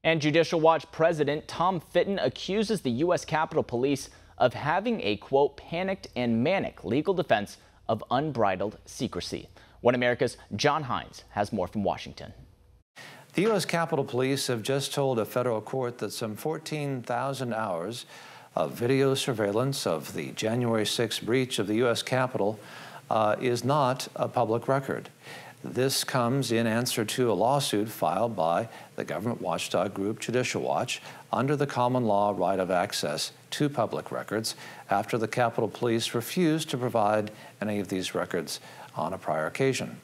And Judicial Watch President Tom Fitton accuses the U.S. Capitol Police of having a, quote, panicked and manic legal defense of unbridled secrecy. One America's John Hines has more from Washington. The U.S. Capitol Police have just told a federal court that some 14,000 hours of video surveillance of the January 6th breach of the U.S. Capitol is not a public record. This comes in answer to a lawsuit filed by the government watchdog group Judicial Watch under the common law right of access to public records after the Capitol Police refused to provide any of these records on a prior occasion.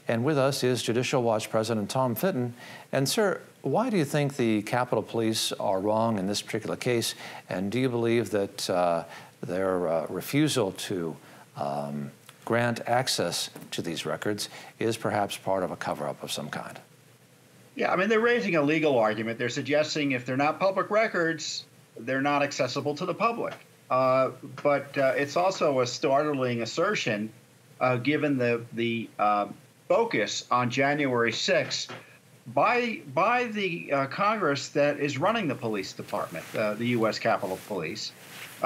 And with us is Judicial Watch President Tom Fitton. And sir, why do you think the Capitol Police are wrong in this particular case? And do you believe that their refusal to grant access to these records is perhaps part of a cover-up of some kind? Yeah, I mean, they're raising a legal argument. They're suggesting if they're not public records, they're not accessible to the public. But it's also a startling assertion given the focus on January 6th by the Congress that is running the police department, the U.S. Capitol Police,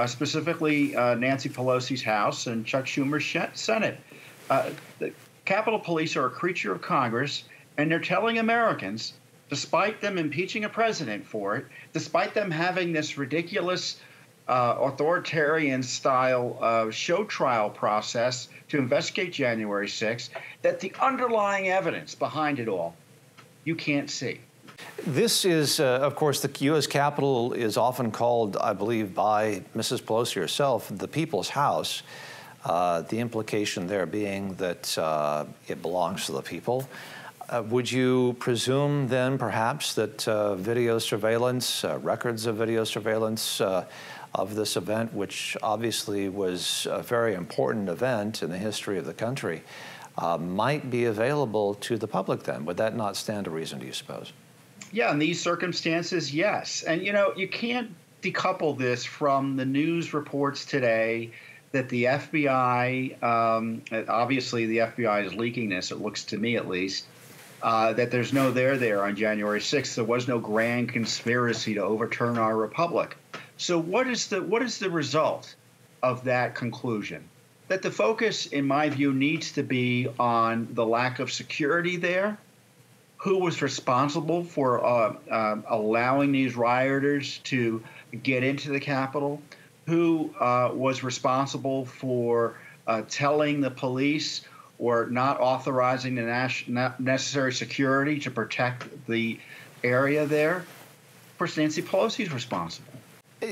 specifically Nancy Pelosi's House and Chuck Schumer's Senate. The Capitol Police are a creature of Congress, and they're telling Americans, despite them impeaching a president for it, despite them having this ridiculous authoritarian-style show trial process to investigate January 6th, that the underlying evidence behind it all, you can't see. This is, of course, the U.S. Capitol is often called, I believe, by Mrs. Pelosi herself, the People's House. The implication there being that it belongs to the people. Would you presume then, perhaps, that video surveillance, records of video surveillance of this event, which obviously was a very important event in the history of the country, might be available to the public then? Would that not stand to reason, do you suppose? Yeah, in these circumstances, yes. And, you know, you can't decouple this from the news reports today that the FBI, obviously the FBI is leaking this, it looks to me at least, that there's no there on January 6th. There was no grand conspiracy to overturn our republic. So what is the result of that conclusion? That the focus, in my view, needs to be on the lack of security there, who was responsible for allowing these rioters to get into the Capitol, who was responsible for telling the police or not authorizing the necessary security to protect the area there. Of course, Nancy Pelosi is responsible.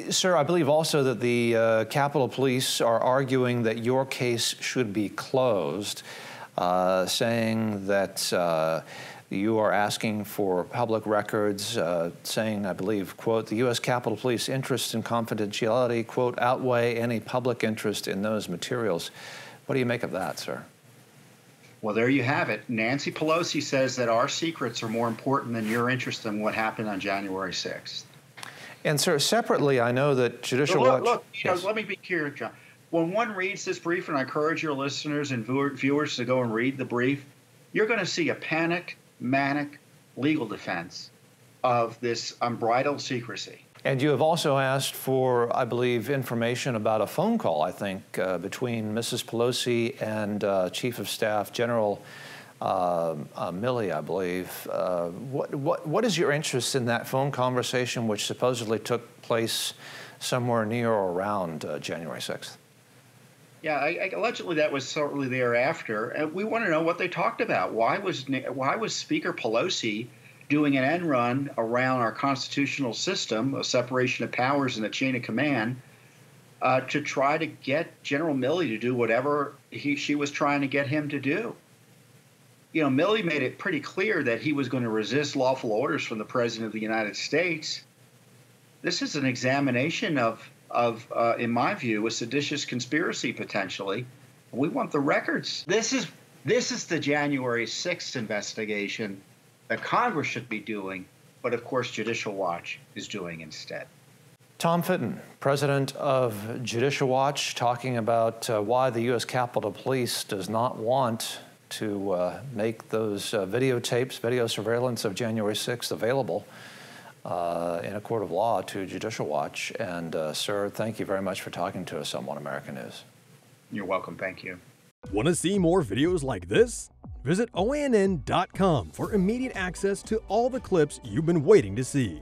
Sir, I believe also that the Capitol Police are arguing that your case should be closed, saying that you are asking for public records, saying, I believe, quote, the U.S. Capitol Police interests in confidentiality, quote, outweigh any public interest in those materials. What do you make of that, sir? Well, there you have it. Nancy Pelosi says that our secrets are more important than your interest in what happened on January 6th. And, sir, separately, I know that Judicial Watch... Look, let me be clear, John. When one reads this brief, and I encourage your listeners and viewers to go and read the brief, you're going to see a panicked, manic legal defense of this unbridled secrecy. And you have also asked for, I believe, information about a phone call, I think, between Mrs. Pelosi and Chief of Staff General Milley, I believe. What is your interest in that phone conversation, which supposedly took place somewhere near or around January 6th? Yeah, allegedly that was shortly thereafter, and we want to know what they talked about. Why was Speaker Pelosi doing an end run around our constitutional system, a separation of powers and a chain of command, to try to get General Milley to do whatever she was trying to get him to do? You know, Milley made it pretty clear that he was going to resist lawful orders from the President of the United States. This is an examination of in my view, a seditious conspiracy potentially. We want the records. This is the January 6th investigation that Congress should be doing, but of course Judicial Watch is doing instead. Tom Fitton, president of Judicial Watch, talking about why the U.S. Capitol Police does not want to make those videotapes, video surveillance of January 6th available in a court of law to Judicial Watch. And sir, thank you very much for talking to us on One American News. You're welcome. Thank you. Want to see more videos like this? Visit OANN.com for immediate access to all the clips you've been waiting to see.